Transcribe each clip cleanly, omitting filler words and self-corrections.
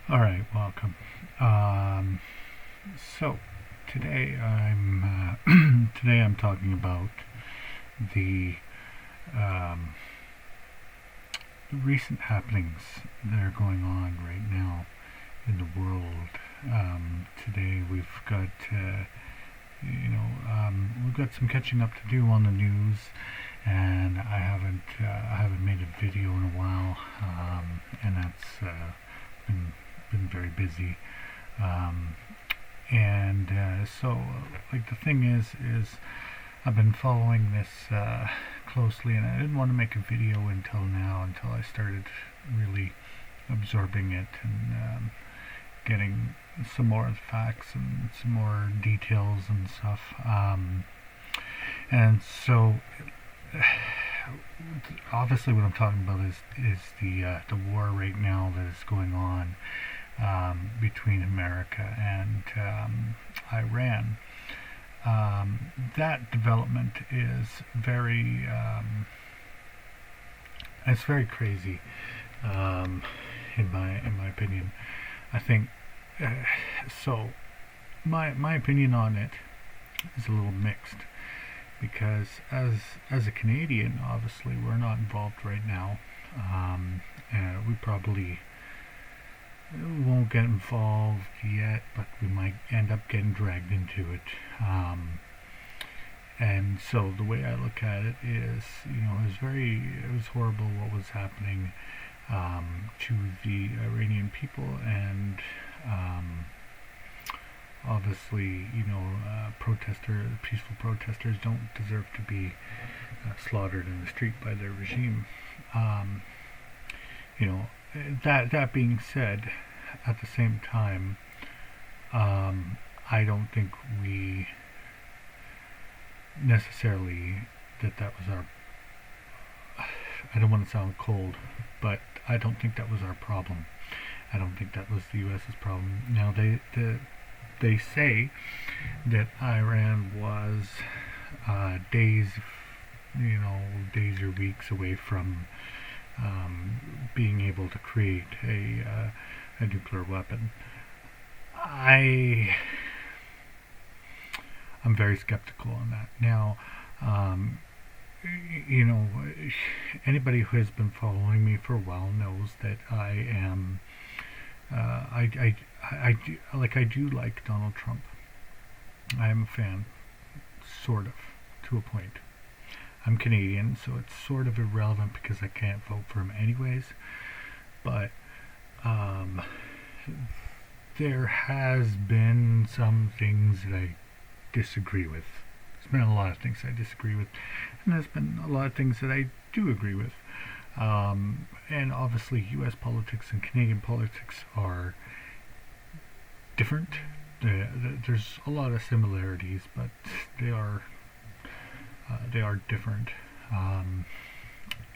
All right, welcome. Um, so today I'm talking about the um, recent happenings that are going on right now in the world. Today we've got some catching up to do on the news, and I haven't made a video in a while, and that's been very busy. Um, and so, like, the thing is I've been following this closely, and I didn't want to make a video until now, until I started really absorbing it and getting some more facts and some more details and stuff. And so, obviously, what I'm talking about is the war right now that is going on between America and Iran. That development is it's very crazy, in my opinion. I think so. My opinion on it is a little mixed because as a Canadian, obviously we're not involved right now. We probably won't get involved yet, but we might end up getting dragged into it. And so the way I look at it is, it was horrible what was happening to the Iranian people, and obviously, peaceful protesters don't deserve to be slaughtered in the street by their regime. Um, you know, that being said, at the same time, I don't think we necessarily that was our. I don't want to sound cold, but I don't think that was our problem. I don't think that was the U.S.'s problem. Now they say that Iran was days, days or weeks away from being able to create a nuclear weapon. I I'm very skeptical on that. Now, um, you know, anybody who has been following me for a while knows that I am. I do like Donald Trump. I am a fan, sort of, to a point. I'm Canadian, so it's sort of irrelevant because I can't vote for him anyways. But um, there has been some things that I disagree with. There's been a lot of things I disagree with, and there's been a lot of things that I do agree with. And obviously, U.S. politics and Canadian politics are different. There's a lot of similarities, but they are different.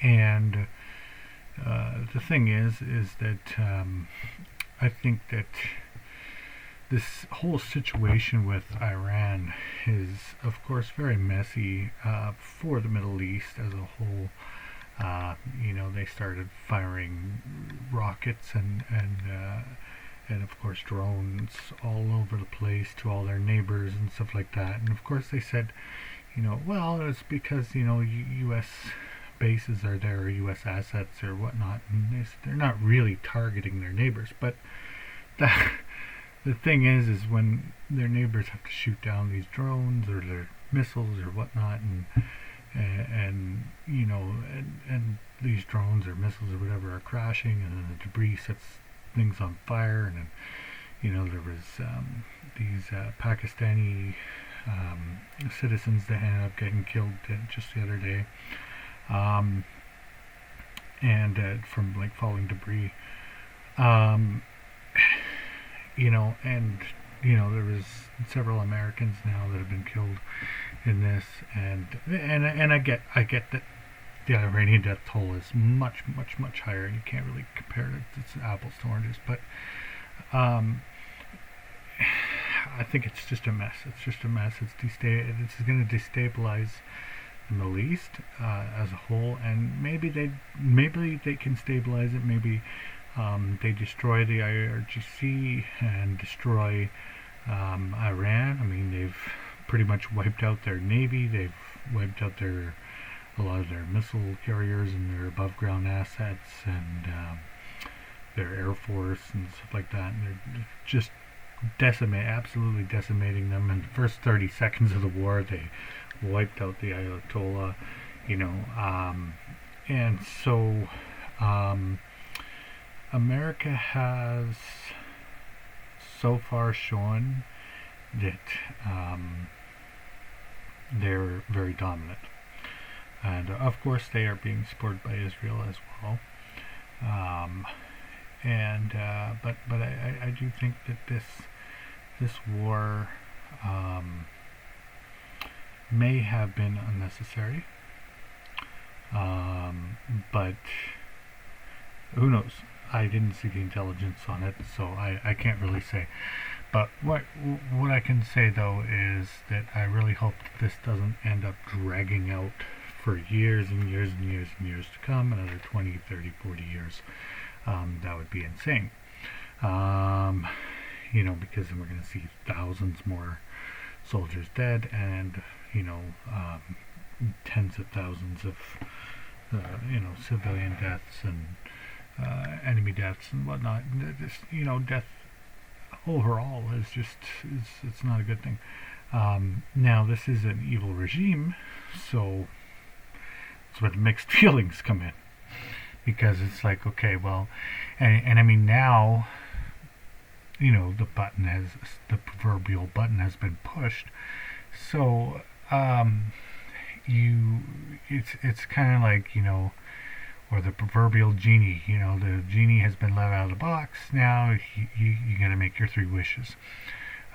And the thing is that I think that this whole situation with Iran is, of course, very messy for the Middle East as a whole. They started firing rockets and of course drones all over the place to all their neighbors and stuff like that. And of course they said, well, it's because U.S. bases are there, or U.S. assets or whatnot, and they're not really targeting their neighbors. But that, the thing is when their neighbors have to shoot down these drones or their missiles or whatnot, and these drones or missiles or whatever are crashing, and then the debris sets things on fire, and then there was these Pakistani citizens that ended up getting killed just the other day, and from like falling debris, um, there was several Americans now that have been killed in this, and I get that the Iranian death toll is much higher, and you can't really compare it. It's apples to oranges, but I think it's just a mess. It's just a mess. It's going to destabilize the Middle East as a whole, and maybe they can stabilize it. Maybe They destroy the IRGC and destroy Iran. I mean, they've pretty much wiped out their navy. They've wiped out a lot of their missile carriers and their above ground assets and their air force and stuff like that. And they're just absolutely decimating them. In the first 30 seconds of the war, they wiped out the Ayatollah, and so America has so far shown that they're very dominant. And of course, they are being supported by Israel as well. But I do think that this war may have been unnecessary. But who knows? I didn't see the intelligence on it, so I can't really say. But what I can say though is that I really hope that this doesn't end up dragging out for years and years and years and years to come, another 20, 30, 40 years. That would be insane. Because then we're going to see thousands more soldiers dead and, tens of thousands of, civilian deaths and enemy deaths and whatnot. Death overall is it's not a good thing. Now, this is an evil regime, so that's where the mixed feelings come in. Because it's like, okay, well, and I mean now, the proverbial button has been pushed. So, it's kind of like, or the proverbial genie, the genie has been let out of the box. Now you got to make your 3 wishes.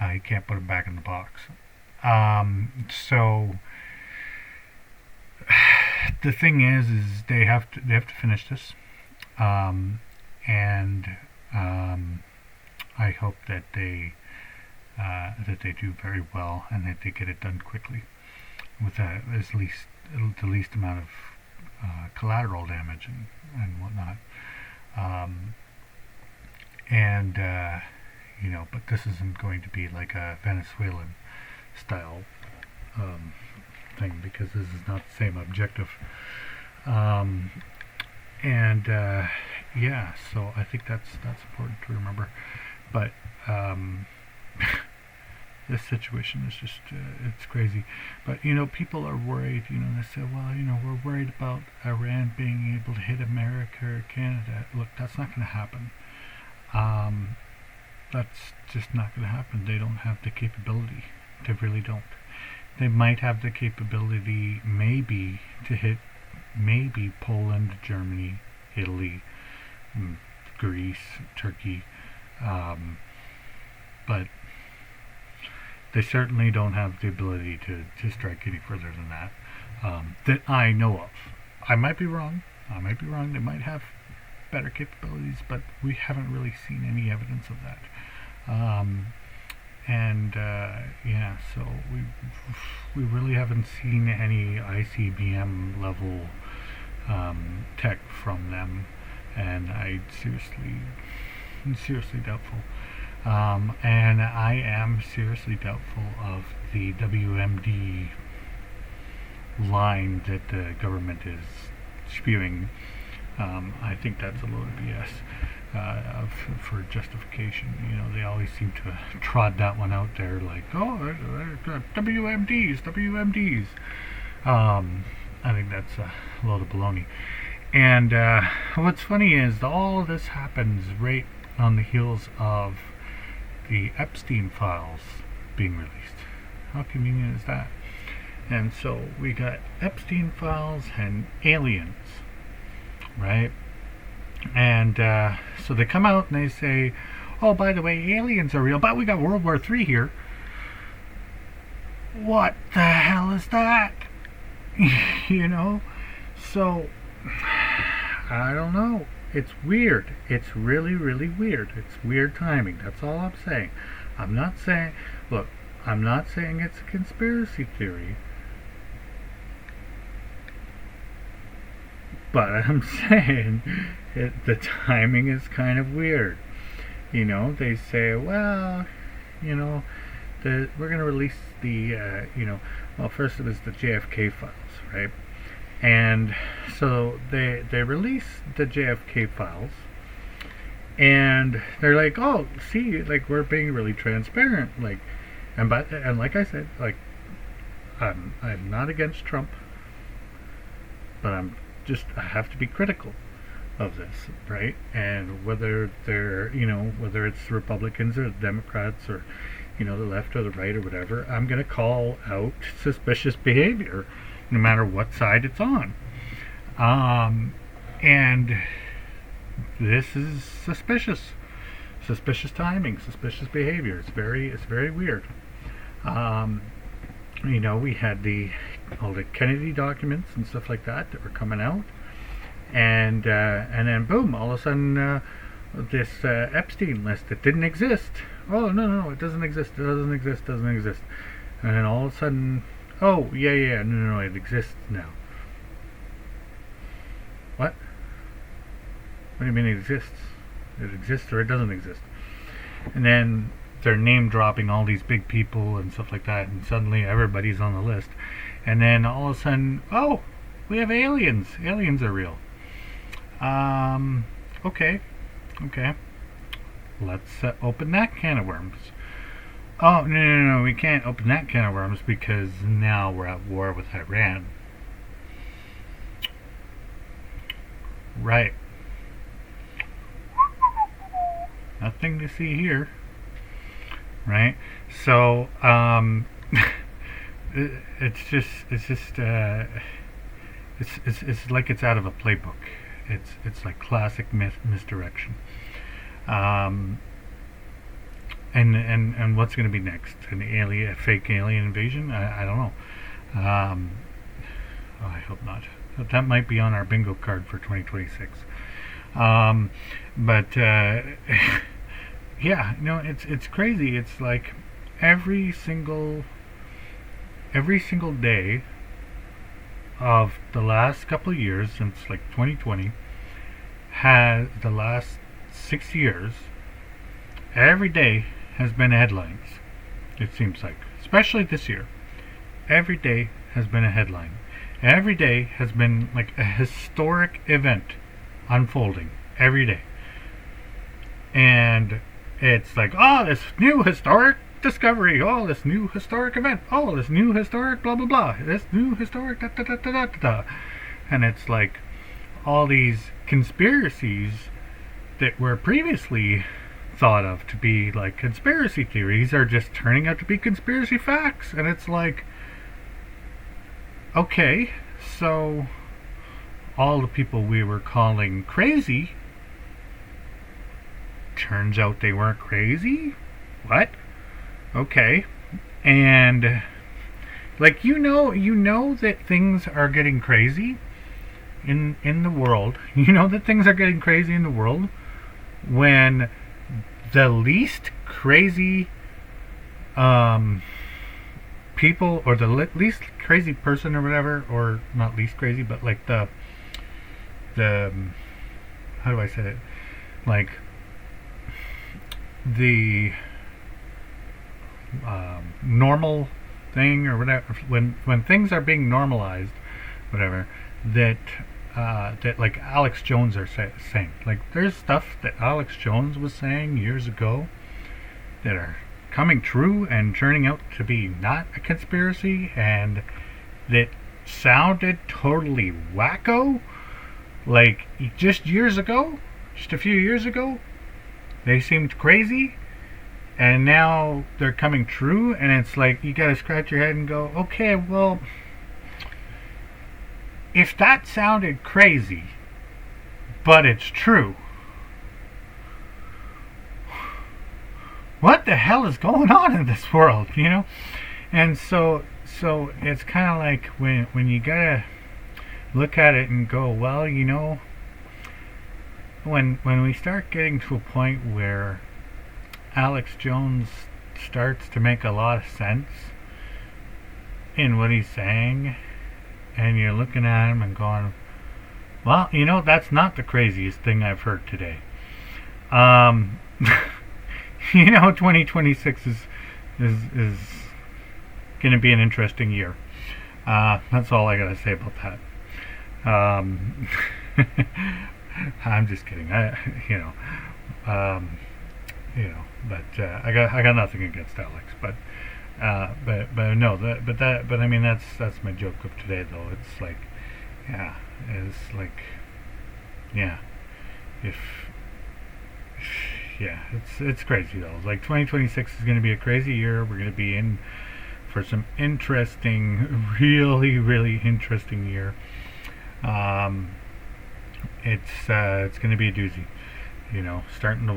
You can't put it back in the box. So the thing is they have to finish this, and I hope that they do very well and that they get it done quickly with the least amount of collateral damage and whatnot. But this isn't going to be like a Venezuelan style thing, because this is not the same objective. So I think that's important to remember. But this situation is just it's crazy. But people are worried. They say, well, we're worried about Iran being able to hit America or Canada. Look, that's not going to happen. That's just not going to happen. They don't have the capability. They really don't. They might have the capability maybe to hit Poland, Germany, Italy, Greece, Turkey, but they certainly don't have the ability to strike any further than that, that I know of. I might be wrong. They might have better capabilities, but we haven't really seen any evidence of that. So we really haven't seen any ICBM level tech from them, and I'm seriously doubtful. And I am seriously doubtful of the WMD line that the government is spewing. I think that's a load of BS for justification. They always seem to trot that one out there like, WMDs. I think that's a load of baloney. And what's funny is all of this happens right on the heels of the Epstein files being released. How convenient is that? And so we got Epstein files and aliens, right? And so they come out and they say, oh, by the way, aliens are real, but we got World War III here. What the hell is that? So I don't know. It's weird. It's really, really weird. It's weird timing. That's all I'm saying. I'm not saying it's a conspiracy theory. But I'm saying the timing is kind of weird. They say, well, you know, we're going to release well, first it was the JFK files, right? And so they release the JFK files, and they're like, oh, see, like, we're being really transparent, like, and like I said, like, I'm not against Trump, but I have to be critical of this, right? And whether whether it's the Republicans or the Democrats or, the left or the right or whatever, I'm going to call out suspicious behavior, no matter what side it's on. And this is suspicious timing, suspicious behavior. It's very weird. We had all the Kennedy documents and stuff like that were coming out, and then boom, all of a sudden, this Epstein list that didn't exist. Oh, no, it doesn't exist. Doesn't exist. And then all of a sudden, oh, yeah, no, it exists now. What? What do you mean it exists? It exists or it doesn't exist? And then they're name dropping all these big people and stuff like that, and suddenly everybody's on the list. And then all of a sudden, oh, we have aliens. Aliens are real. Okay. Let's open that can of worms. Oh, no, we can't open that can of worms because now we're at war with Iran. Right. Nothing to see here. Right? So, it's like it's out of a playbook. It's like classic misdirection. And what's going to be next? A fake alien invasion? I don't know. I hope not. But that might be on our bingo card for 2026. But yeah, it's crazy. It's like every single day of the last couple of years, since like 2020, the last 6 years, every day has been headlines. It seems like, especially this year, every day has been a headline. Every day has been like a historic event unfolding every day. And it's like, oh, this new historic discovery, oh, this new historic event, oh, this new historic blah blah blah, this new historic da da da da da da. And it's like all these conspiracies that were previously thought of to be like conspiracy theories are just turning out to be conspiracy facts. And it's like, okay, so all the people we were calling crazy, turns out they weren't crazy? What? Okay. And like, you know that things are getting crazy in the world. You know that things are getting crazy in the world when the least crazy people, or the least crazy person or whatever, or not least crazy, but like the how do I say it? Like the normal thing or whatever, when things are being normalized, whatever, that like Alex Jones are saying, like there's stuff that Alex Jones was saying years ago that are coming true and turning out to be not a conspiracy, and that sounded totally wacko, like just years ago, just a few years ago, they seemed crazy, and now they're coming true. And it's like, you gotta scratch your head and go, okay, well, if that sounded crazy, but it's true, what the hell is going on in this world, And so it's kind of like when you gotta look at it and go, well, when we start getting to a point where Alex Jones starts to make a lot of sense in what he's saying, and you're looking at him and going, Well, that's not the craziest thing I've heard today. Um, 2026 is going to be an interesting year. That's all I gotta say about that. I'm just kidding. Um, but I got nothing against Alex, but no, but I mean that's my joke of today though. It's like, yeah, it's like, yeah, if yeah, it's crazy though. Like 2026 is going to be a crazy year. We're going to be in for some interesting, really interesting year. Um, it's going to be a doozy. Starting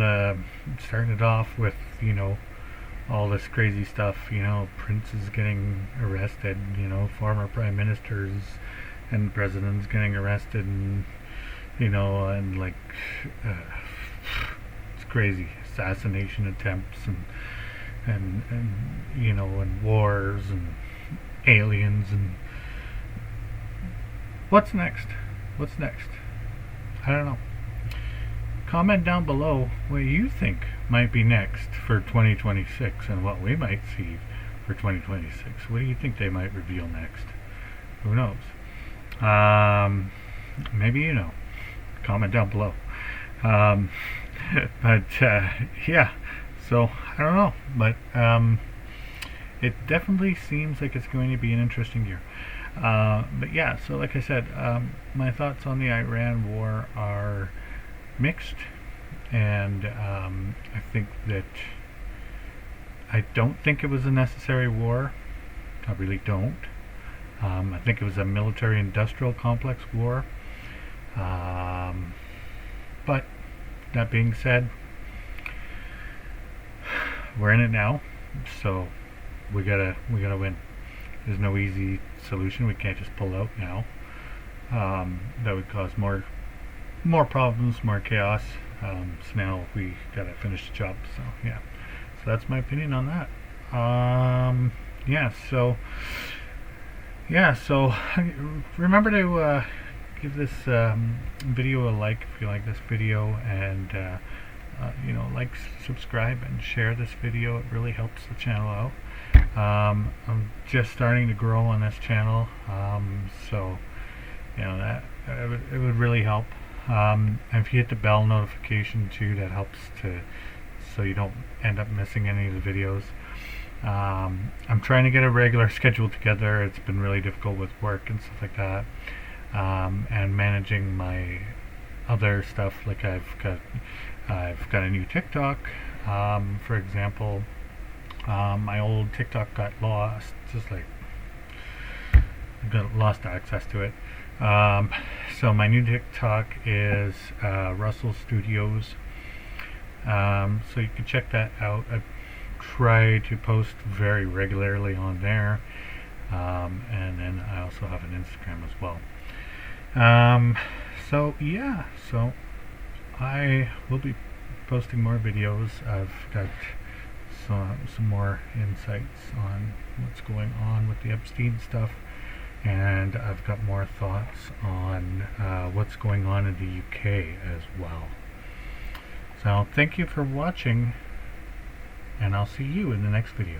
it off with all this crazy stuff. Prince is getting arrested. Former prime ministers and presidents getting arrested, and like it's crazy assassination attempts and wars and aliens and what's next? I don't know. Comment down below what you think might be next for 2026 and what we might see for 2026. What do you think they might reveal next? Who knows? Maybe you know. Comment down below. But yeah, so I don't know, but it definitely seems like it's going to be an interesting year. But yeah, so like I said, my thoughts on the Iran war are mixed, and I think that I don't think it was a necessary war. I really don't. I think it was a military-industrial complex war. But that being said, we're in it now, so we gotta win. There's no easy solution. We can't just pull out now. That would cause more problems, more chaos. So now we gotta finish the job. So yeah, so that's my opinion on that. So remember to give this video a like if you like this video, and like, subscribe, and share this video. It really helps the channel out. I'm just starting to grow on this channel, so that it would really help. And if you hit the bell notification too, that helps so you don't end up missing any of the videos. I'm trying to get a regular schedule together. It's been really difficult with work and stuff like that, and managing my other stuff. Like I've got a new TikTok, for example. My old TikTok got lost, got lost access to it. So my new TikTok is Russell Studios. So you can check that out. I try to post very regularly on there, and then I also have an Instagram as well. So yeah, so I will be posting more videos. I've got some more insights on what's going on with the Epstein stuff, and I've got more thoughts on what's going on in the UK as well. So thank you for watching, and I'll see you in the next video.